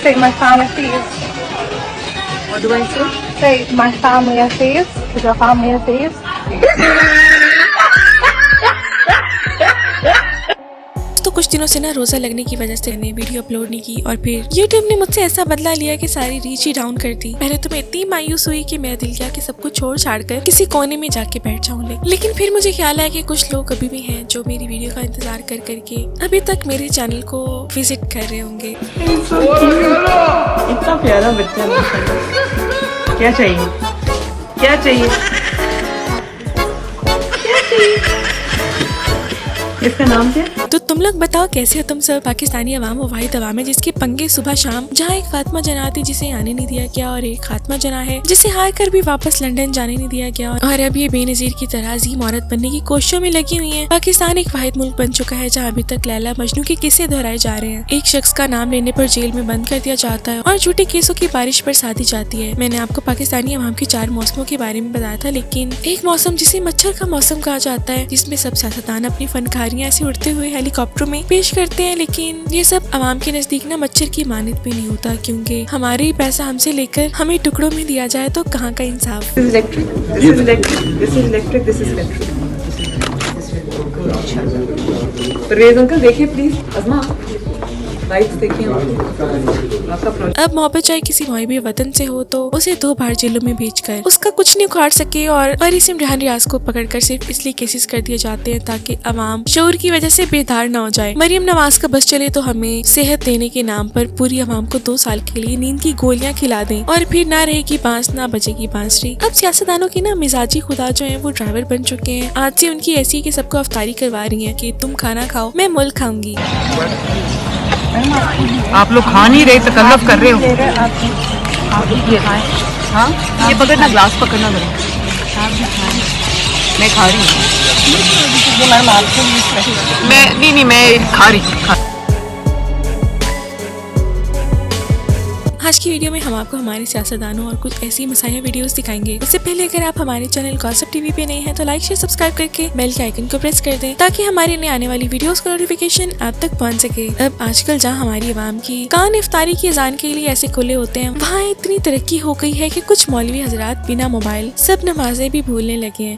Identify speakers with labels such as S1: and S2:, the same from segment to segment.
S1: Say my family thieves.
S2: What do I say?
S1: Say my family are thieves. Is your family are thieves?
S3: तो कुछ दिनों से ना रोजा लगने की वजह से मैंने वीडियो अपलोड नहीं की और फिर YouTube ने मुझसे ऐसा बदला लिया कि सारी रीच ही डाउन कर दी। पहले तो मैं इतनी मायूस हुई कि मेरा दिल किया कि सब कुछ छोड़ छाड़ कर किसी कोने में जाके बैठ जाऊं। लेकिन फिर मुझे ख्याल आया कि कुछ लोग अभी भी हैं जो मेरी वीडियो का इंतजार कर करके अभी तक मेरे चैनल को विजिट कर रहे होंगे।
S2: इतना प्यारा बच्चा क्या चाहिए क्या चाहिए क्या चाहिए? इसका नाम क्या?
S3: तो तुम लोग बताओ कैसे हो तुम सब? पाकिस्तानी अवाम वो वाहिद अवाम है जिसके पंगे सुबह शाम, जहाँ एक फातिमा जना आती जिसे आने नहीं दिया गया और एक खातिमा जना है जिसे हार कर भी वापस लंदन जाने नहीं दिया गया और अब ये बेनजीर की तरह अजीम औरत बनने की कोशिशों में लगी हुई है। पाकिस्तान एक वाहिद मुल्क बन चुका है जहाँ अभी तक लैला मजनू के किस्से दोहराए जा रहे हैं। एक शख्स का नाम लेने पर जेल में बंद कर दिया जाता है और झूठे केसों की बारिश बरसाती जाती है। मैंने आपको पाकिस्तानी अवाम के 4 मौसमों के बारे में बताया था, लेकिन एक मौसम जिसे मच्छर का मौसम कहा जाता है, जिसमें सब सियासतदान अपनी फनकारियां ऐसे उड़ते हुए हेलीकॉप्टरों में पेश करते हैं, लेकिन ये सब अवाम के नजदीक ना मच्छर की मानत भी नहीं होता, क्योंकि हमारे ही पैसा हमसे लेकर हमें टुकड़ों में दिया जाए तो कहाँ का इंसाफ।
S2: परवेज अंकल देखिए प्लीज, अज़मा लाइट्स देखिए आपका।
S3: अब मोहब्बत चाहे किसी मुहिब वतन से हो तो उसे 2 बार जेलों में भेजकर उसका कुछ नहीं उखाड़ सके और परिसिम रेहान रियाज को पकड़कर सिर्फ इसलिए केसेस कर दिए जाते हैं ताकि अवाम शऊर की वजह से बेदार न हो जाए। मरियम नवाज का बस चले तो हमें सेहत देने के नाम पर पूरी अवाम को 2 साल के लिए नींद की गोलियां खिला दें और फिर ना रहेगी बांस ना बजेगी बांसुरी। अब सियासतदानों की ना मिजाजी खुदा जो है वो ड्राइवर बन चुके हैं। आज से उनकी ऐसी कि सबको अफ्तारी करवा रही है कि तुम खाना खाओ मैं मुल्क खाऊंगी।
S2: आप लोग खा नहीं रहे, तकल्लुफ कर रहे हो। ये खाएं। हाँ ये पकड़ना, ग्लास पकड़ना जरा। मैं खा रही हूँ। मैं नहीं मैं खा रही हूँ।
S3: आज की वीडियो में हम आपको हमारे सियासतदानों और कुछ ऐसी मसाइल वीडियोस दिखाएंगे। उससे पहले अगर आप हमारे चैनल गॉसिप टीवी पे नए हैं तो लाइक शेयर सब्सक्राइब करके बेल के आइकन को प्रेस कर दें ताकि हमारे नए आने वाली वीडियोस का नोटिफिकेशन आप तक पहुंच सके। अब आजकल जहां हमारी आवाम की कान इफ्तारी की अजान के लिए ऐसे खुले होते हैं, वहाँ इतनी तरक्की हो गई है कि कुछ मौलवी हजरात बिना मोबाइल सब नमाजें भी भूलने लगे हैं।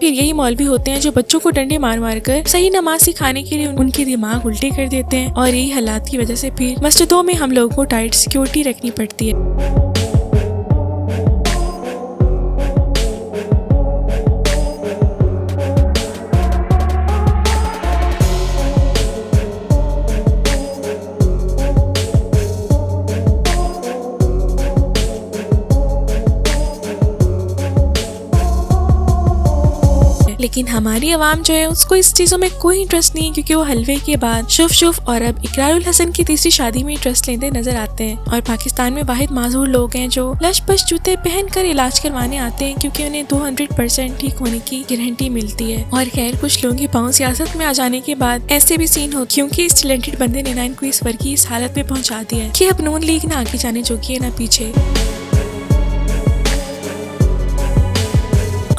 S3: फिर यही मौलवी होते हैं जो बच्चों को डंडे मार मार कर सही नमाज सिखाने के लिए उनके दिमाग उल्टे कर देते हैं और यही हालात की वजह से फिर मस्जिदों में हम लोगों को टाइट सिक्योरिटी रखनी पड़ती है। लेकिन हमारी आवाम जो है उसको इस चीजों में कोई इंटरेस्ट नहीं है, क्योंकि वो हलवे के बाद शुफ और अब इकरारुल हसन की तीसरी शादी में इंटरेस्ट लेते नजर आते हैं। और पाकिस्तान में वाहिद माजूर लोग हैं जो लश-पश जूते पहनकर इलाज करवाने आते हैं क्योंकि उन्हें 200% ठीक होने की गारंटी मिलती है। और खैर कुछ लोगों की पाँव सियासत में आ जाने के बाद ऐसे भी सीन हो, क्योंकि इस टैलेंटेड बंदे ने ना इनको इस वर्ग की इस हालत में पहुँचा दिया है कि अब नून लीग ना आगे जाने जोगी है ना पीछे।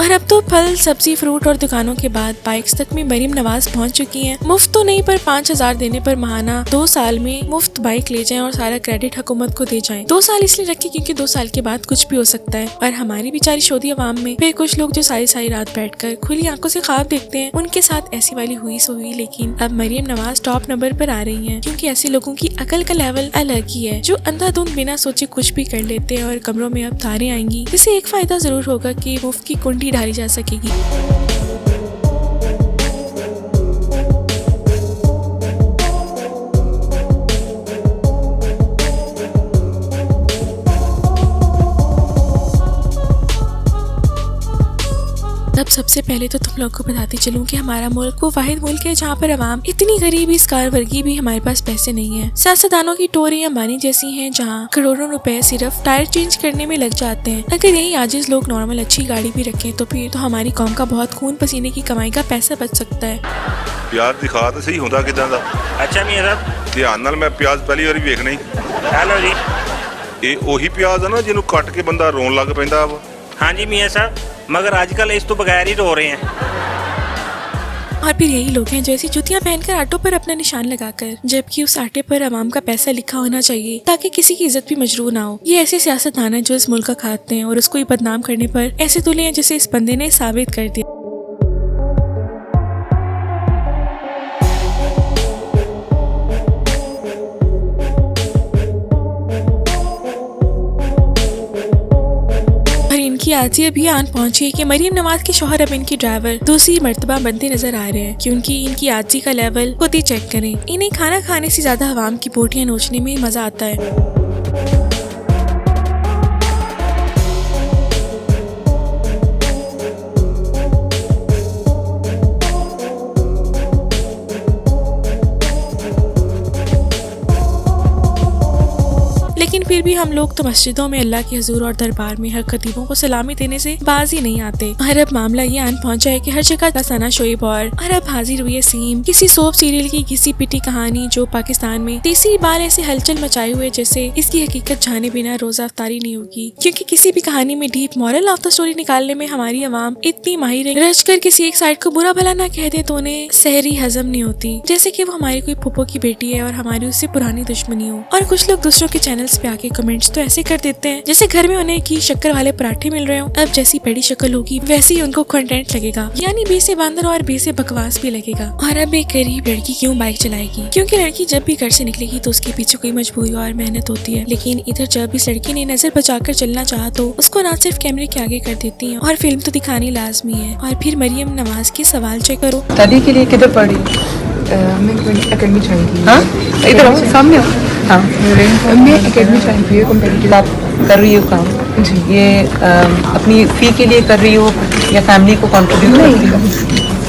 S3: और अब तो फल सब्जी फ्रूट और दुकानों के बाद बाइक्स तक में मरियम नवाज पहुंच चुकी हैं। मुफ्त तो नहीं पर 5000 देने पर माहाना 2 साल में मुफ्त बाइक ले जाएं और सारा क्रेडिट हुकूमत को दे जाएं। 2 साल इसलिए रखे क्योंकि 2 साल के बाद कुछ भी हो सकता है। और हमारी बेचारी शोधी अवाम में फिर कुछ लोग जो सारी रात बैठकर खुली आंखों से ख्वाब देखते हैं, उनके साथ ऐसी वाली हुई सो हुई। लेकिन अब मरियम नवाज टॉप नंबर पर आ रही है क्योंकि ऐसे लोगों की अकल का लेवल अलग ही है जो अंधाधुंध बिना सोचे कुछ भी कर लेते हैं। और कमरों में अब तारें आएंगी, जिससे एक फायदा जरूर होगा कि मुफ्त की कुंडी डाली जा सकेगी। सबसे पहले तो तुम लोग को बताती चलूं कि हमारा मुल्क वो वाहिद मुल्क है जहाँ पर अवाम इतनी गरीबी स्कार वर्गी भी हमारे पास पैसे नहीं है। सियासतदानों की टोरी अंबानी जैसी हैं जहाँ करोड़ों रुपए सिर्फ टायर चेंज करने में लग जाते हैं। अगर यही आजिज लोग नॉर्मल अच्छी गाड़ी भी रखें तो फिर तो हमारी कौम का बहुत खून पसीने की कमाई का पैसा बच सकता है।
S4: ਪਿਆਜ਼ ਦੀ ਖਾਦ ਸਹੀ ਹੁੰਦਾ ਕਿਦਾਂ ਦਾ?
S5: ਅੱਛਾ ਮੀਆਂ ਸਾਹਿਬ,
S4: ਧਿਆਨ ਨਾਲ ਮੈਂ ਪਿਆਜ਼ ਪਹਿਲੀ ਵਾਰੀ ਵੇਖਣਾ ਹੀ।
S5: ਹੈਲੋ ਜੀ।
S4: ਇਹ ਉਹੀ ਪਿਆਜ਼ ਆ ਨਾ ਜਿਹਨੂੰ ਕੱਟ ਕੇ ਬੰਦਾ ਰੋਣ ਲੱਗ ਪੈਂਦਾ ਵਾ?
S5: ਹਾਂਜੀ ਮੀਆਂ ਸਾਹਿਬ, मगर आजकल इस तो बगैर ही रो रहे हैं।
S3: और फिर यही लोग हैं जो ऐसी जुतियां पहनकर आटो पर अपना निशान लगाकर, जबकि उस आटे पर अवाम का पैसा लिखा होना चाहिए ताकि किसी की इज्जत भी मजरूह ना हो। ये ऐसे सियासतदान हैं जो इस मुल्क का खाते हैं और उसको ही बदनाम करने पर ऐसे तुले हैं जिसे इस बंदे ने साबित कर दिया। इनकी आजी अभी आन पहुंची है कि मरियम नवाज के शौहर अब इनकी ड्राइवर दूसरी मर्तबा बनते नजर आ रहे हैं, क्योंकि इनकी आजी का लेवल खुद ही चेक करें। इन्हें खाना खाने से ज्यादा अवाम की बोटियां नोचने में मजा आता है। लेकिन फिर भी हम लोग तो मस्जिदों में अल्लाह के हुजूर और दरबार में हर खतीबों को सलामी देने से बाज ही नहीं आते। और अब मामला ये आन पहुंचा है कि हर जगह दसाना शोएब और अब हाजिर हुई है सीम किसी सोप सीरियल की घिसी पिटी कहानी जो पाकिस्तान में तीसरी बार ऐसे हलचल मचाए हुए जैसे इसकी हकीकत जाने बिना रोजा अफ्तारी नहीं होगी। क्योंकि किसी भी कहानी में deep moral of the story निकालने में हमारी अवाम इतनी माहिर है, रच कर किसी एक साइड को बुरा भला ना कह दे तो उन्हें सहरी हजम नहीं होती, जैसे कि वो हमारी कोई फुप्पो की बेटी है और हमारी उससे पुरानी दुश्मनी हो। और कुछ लोग दूसरों के चैनल्स पे आके कमेंट्स तो ऐसे कर देते हैं जैसे घर में उन्हें की शक्कर वाले पराठे मिल रहे हो। अब जैसी बड़ी शक्ल होगी वैसे ही उनको कंटेंट लगेगा, यानी बे से बांदर और बे से बकवास भी लगेगा। और अब एक गरीब लड़की क्यों बाइक चलाएगी? क्योंकि लड़की जब भी घर से निकलेगी तो उसके पीछे कोई मजबूरी और मेहनत होती है। लेकिन इधर जब इस लड़की ने नजर बचाकर चलना चाहा तो उसको ना सिर्फ कैमरे के आगे कर देती है और फिल्म तो दिखानी लाजमी है। और फिर मरियम नवाज के सवाल चेक करो।
S2: स्टडी के लिए किधर पढ़ी? मैं एकेडमी ज्वाइन की। हाँ, इधर आओ सामने। हाँ, मैं एकेडमी ज्वाइन की है। कम्पेटिटिव आप कर रही हो काम जी? ये अपनी फी के लिए कर रही हो या फैमिली को कंट्रीब्यूट करती हो?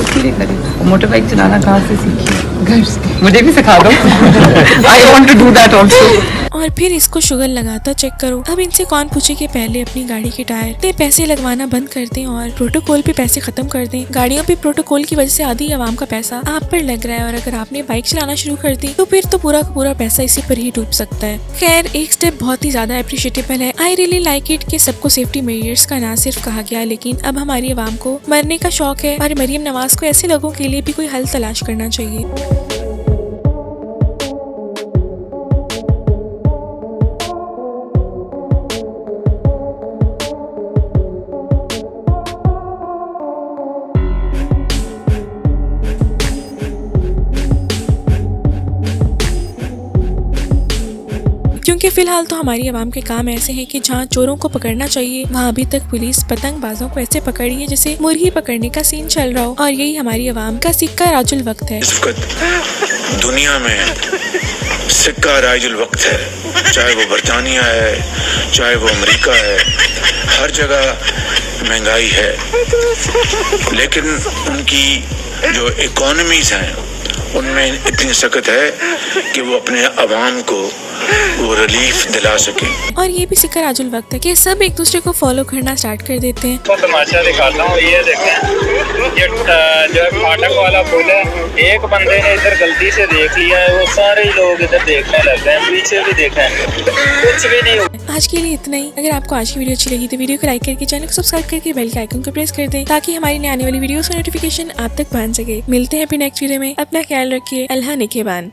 S2: उसके लिए कर रही हो। मोटर बाइक चलाना कहाँ से सीखी? घर से। मुझे भी सिखा दो। I want to do that also.
S3: और फिर इसको शुगर लगाता चेक करो। अब इनसे कौन पूछे कि पहले अपनी गाड़ी के टायर पे पैसे लगवाना बंद कर दें और प्रोटोकॉल पे पैसे खत्म कर दें। गाड़ियों पे प्रोटोकॉल की वजह से आधी आवाम का पैसा आप पर लग रहा है और अगर आपने बाइक चलाना शुरू कर दी तो फिर तो पूरा का पूरा पैसा इसी पर ही डूब सकता है। खैर, एक स्टेप बहुत ही ज्यादा अप्रिशिएटेबल है। आई रियली लाइक इट कि सबको सेफ्टी मेजर्स का ना सिर्फ कहा गया, लेकिन अब हमारी आवाम को मरने का शौक है और मरियम नवाज को ऐसे लोगों के लिए भी कोई हल तलाश करना चाहिए। क्योंकि फिलहाल तो हमारी आवाम के काम ऐसे हैं कि जहाँ चोरों को पकड़ना चाहिए वहाँ अभी तक पुलिस पतंगबाजों को ऐसे पकड़ी है जैसे मुर्गी पकड़ने का सीन चल रहा हो। और यही हमारी आवाम का सिक्का राजुल वक्त है।
S6: इस वक्त दुनिया में सिक्का राजुल वक्त है, चाहे वो बरतानिया है, चाहे वो अमेरिका है, हर जगह महंगाई है। लेकिन उनकी जो इकोनॉमीज हैं उनमें इतनी सख्त है कि वो अपने अवाम को वो रिलीफ दिला सके।
S3: और ये भी सिक्का राजुल वक्त है कि सब एक दूसरे को फॉलो करना स्टार्ट कर देते हैं।
S5: तो तमाशा दिखाता हूँ, ये देखें, ये जो फाटक वाला पुल है, एक बंदे ने इधर गलती से देख लिया है, वो सारे लोग इधर देखने लग गए हैं, पीछे भी देखें, कुछ भी नहीं हुआ।
S3: आज के लिए इतना ही। अगर आपको आज की वीडियो अच्छी लगी तो वीडियो को लाइक करके चैनल को सब्सक्राइब करके बेल के आइकन को प्रेस कर दें ताकि हमारी नई आने वाली वीडियोस का नोटिफिकेशन आप तक पहुंच सके। मिलते हैं फिर नेक्स्ट वीडियो में। अपना ख्याल रखिए। अल्लाह निगहबान।